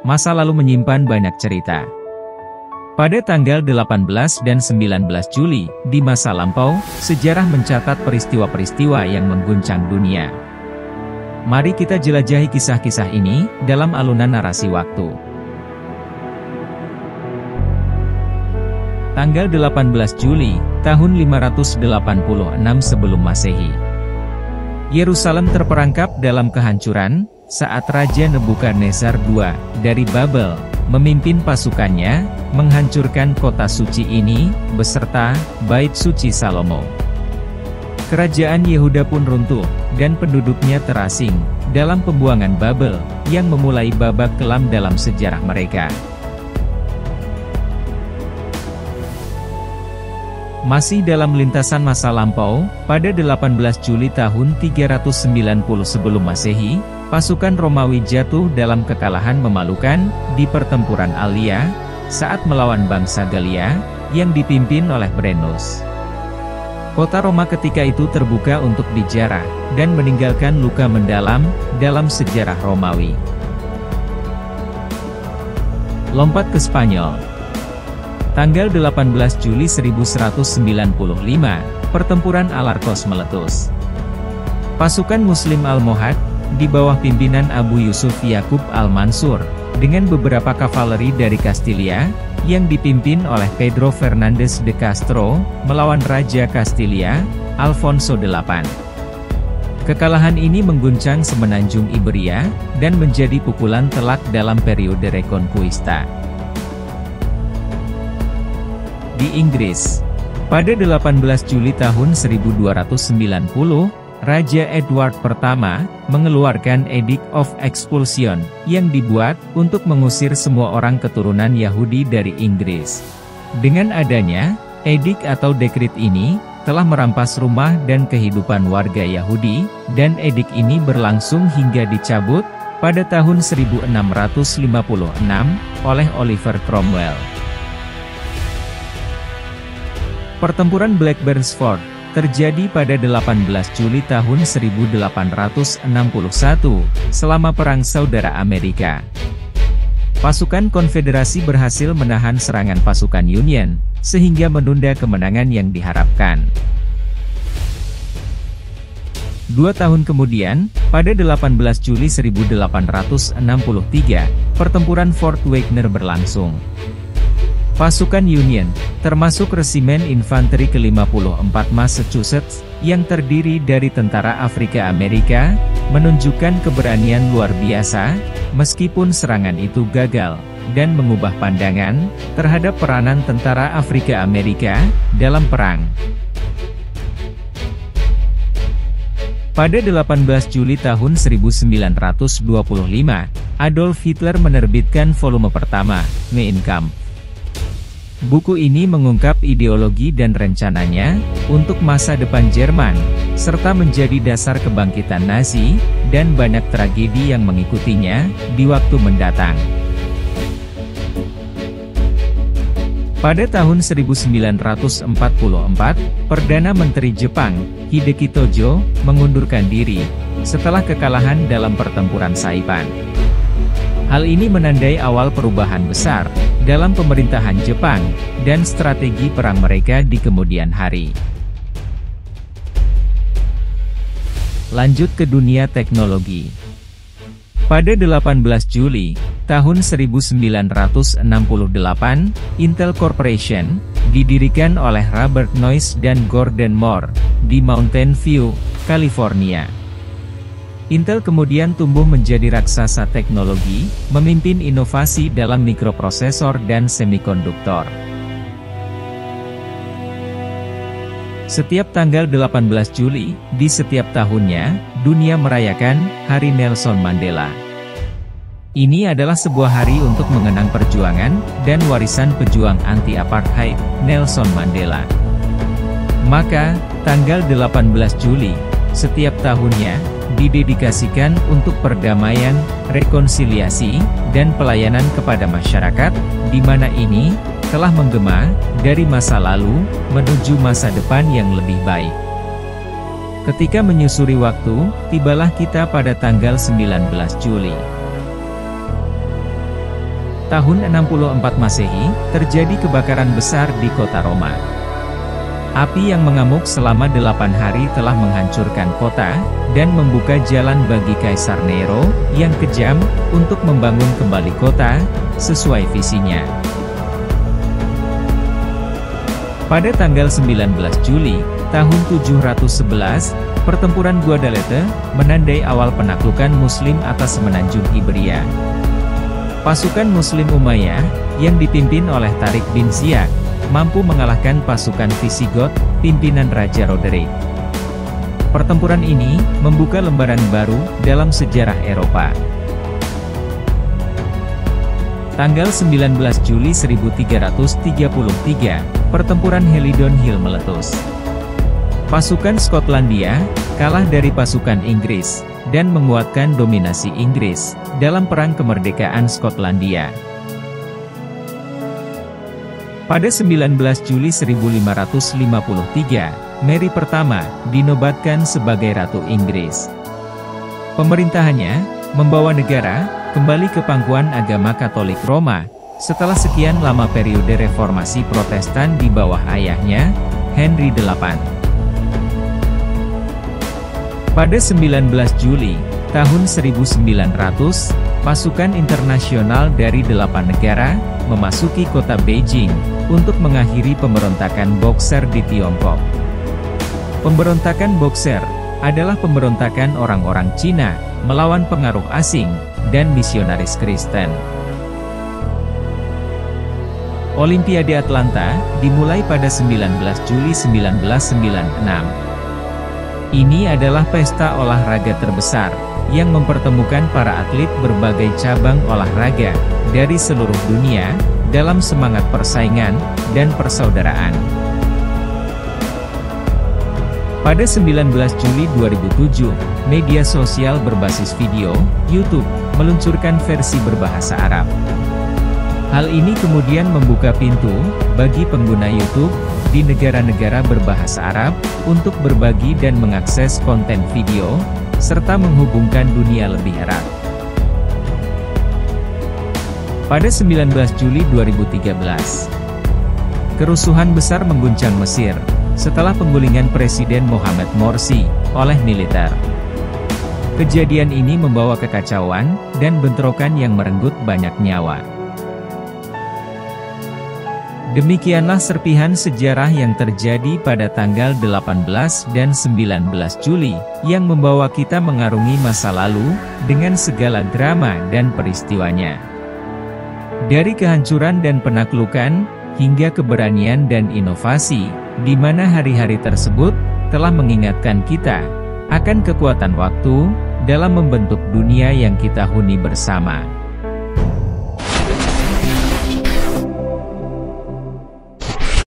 masa lalu menyimpan banyak cerita. Pada tanggal 18 dan 19 Juli, di masa lampau, sejarah mencatat peristiwa-peristiwa yang mengguncang dunia. Mari kita jelajahi kisah-kisah ini, dalam alunan narasi waktu. Tanggal 18 Juli, tahun 586 sebelum Masehi. Yerusalem terperangkap dalam kehancuran, saat Raja Nebukadnezar II, dari Babel, memimpin pasukannya, menghancurkan kota suci ini, beserta bait suci Salomo. Kerajaan Yehuda pun runtuh, dan penduduknya terasing, dalam pembuangan Babel, yang memulai babak kelam dalam sejarah mereka. Masih dalam lintasan masa lampau, pada 18 Juli tahun 390 sebelum Masehi, pasukan Romawi jatuh dalam kekalahan memalukan, di pertempuran Alia, saat melawan bangsa Galia, yang dipimpin oleh Brennus. Kota Roma ketika itu terbuka untuk dijarah, dan meninggalkan luka mendalam, dalam sejarah Romawi. Lompat ke Spanyol. Tanggal 18 Juli 1195, pertempuran Alarcos meletus. Pasukan Muslim Almohad, di bawah pimpinan Abu Yusuf Yakub Al-Mansur, dengan beberapa kavaleri dari Kastilia, yang dipimpin oleh Pedro Fernandez de Castro, melawan Raja Kastilia, Alfonso VIII. Kekalahan ini mengguncang semenanjung Iberia, dan menjadi pukulan telak dalam periode Reconquista. Di Inggris, pada 18 Juli tahun 1290, Raja Edward I, mengeluarkan Edict of Expulsion, yang dibuat, untuk mengusir semua orang keturunan Yahudi dari Inggris. Dengan adanya, Edict atau dekrit ini, telah merampas rumah dan kehidupan warga Yahudi, dan Edict ini berlangsung hingga dicabut, pada tahun 1656, oleh Oliver Cromwell. Pertempuran Blackburn's Ford, terjadi pada 18 Juli tahun 1861, selama Perang Saudara Amerika. Pasukan Konfederasi berhasil menahan serangan pasukan Union, sehingga menunda kemenangan yang diharapkan. 2 tahun kemudian, pada 18 Juli 1863, pertempuran Fort Wagner berlangsung. Pasukan Union, termasuk Resimen Infanteri ke-54 Massachusetts, yang terdiri dari tentara Afrika Amerika, menunjukkan keberanian luar biasa, meskipun serangan itu gagal, dan mengubah pandangan terhadap peranan tentara Afrika Amerika dalam perang. Pada 18 Juli tahun 1925, Adolf Hitler menerbitkan volume pertama, Mein Kampf. Buku ini mengungkap ideologi dan rencananya, untuk masa depan Jerman, serta menjadi dasar kebangkitan Nazi, dan banyak tragedi yang mengikutinya, di waktu mendatang. Pada tahun 1944, Perdana Menteri Jepang, Hideki Tojo, mengundurkan diri, setelah kekalahan dalam pertempuran Saipan. Hal ini menandai awal perubahan besar, dalam pemerintahan Jepang, dan strategi perang mereka di kemudian hari. Lanjut ke dunia teknologi. Pada 18 Juli, tahun 1968, Intel Corporation, didirikan oleh Robert Noyce dan Gordon Moore, di Mountain View, California. Intel kemudian tumbuh menjadi raksasa teknologi, memimpin inovasi dalam mikroprosesor dan semikonduktor. Setiap tanggal 18 Juli, di setiap tahunnya, dunia merayakan Hari Nelson Mandela. Ini adalah sebuah hari untuk mengenang perjuangan dan warisan pejuang anti-apartheid, Nelson Mandela. Maka, tanggal 18 Juli, setiap tahunnya, didedikasikan untuk perdamaian, rekonsiliasi, dan pelayanan kepada masyarakat, di mana ini telah menggema dari masa lalu menuju masa depan yang lebih baik. Ketika menyusuri waktu, tibalah kita pada tanggal 19 Juli. tahun 64 Masehi, terjadi kebakaran besar di kota Roma. Api yang mengamuk selama 8 hari telah menghancurkan kota, dan membuka jalan bagi Kaisar Nero, yang kejam, untuk membangun kembali kota, sesuai visinya. Pada tanggal 19 Juli, tahun 711, pertempuran Guadalete, menandai awal penaklukan Muslim atas semenanjung Iberia. Pasukan Muslim Umayyah, yang dipimpin oleh Tariq bin Ziyad, mampu mengalahkan pasukan Visigoth, pimpinan Raja Roderick. Pertempuran ini, membuka lembaran baru, dalam sejarah Eropa. Tanggal 19 Juli 1333, pertempuran Helidon Hill meletus. Pasukan Skotlandia, kalah dari pasukan Inggris, dan menguatkan dominasi Inggris, dalam Perang Kemerdekaan Skotlandia. Pada 19 Juli 1553, Mary pertama, dinobatkan sebagai Ratu Inggris. Pemerintahannya, membawa negara, kembali ke pangkuan agama Katolik Roma, setelah sekian lama periode reformasi Protestan di bawah ayahnya, Henry VIII. Pada 19 Juli, tahun 1900, pasukan internasional dari 8 negara, memasuki kota Beijing, untuk mengakhiri pemberontakan Boxer di Tiongkok. Pemberontakan Boxer, adalah pemberontakan orang-orang Cina, melawan pengaruh asing, dan misionaris Kristen. Olimpiade Atlanta, dimulai pada 19 Juli 1996. Ini adalah pesta olahraga terbesar, yang mempertemukan para atlet berbagai cabang olahraga, dari seluruh dunia, dalam semangat persaingan, dan persaudaraan. Pada 19 Juli 2007, media sosial berbasis video, YouTube, meluncurkan versi berbahasa Arab. Hal ini kemudian membuka pintu, bagi pengguna YouTube, di negara-negara berbahasa Arab, untuk berbagi dan mengakses konten video, serta menghubungkan dunia lebih erat. Pada 19 Juli 2013, kerusuhan besar mengguncang Mesir, setelah penggulingan Presiden Mohamed Morsi, oleh militer. Kejadian ini membawa kekacauan, dan bentrokan yang merenggut banyak nyawa. Demikianlah serpihan sejarah yang terjadi pada tanggal 18 dan 19 Juli, yang membawa kita mengarungi masa lalu, dengan segala drama dan peristiwanya. Dari kehancuran dan penaklukan, hingga keberanian dan inovasi, di mana hari-hari tersebut, telah mengingatkan kita, akan kekuatan waktu, dalam membentuk dunia yang kita huni bersama.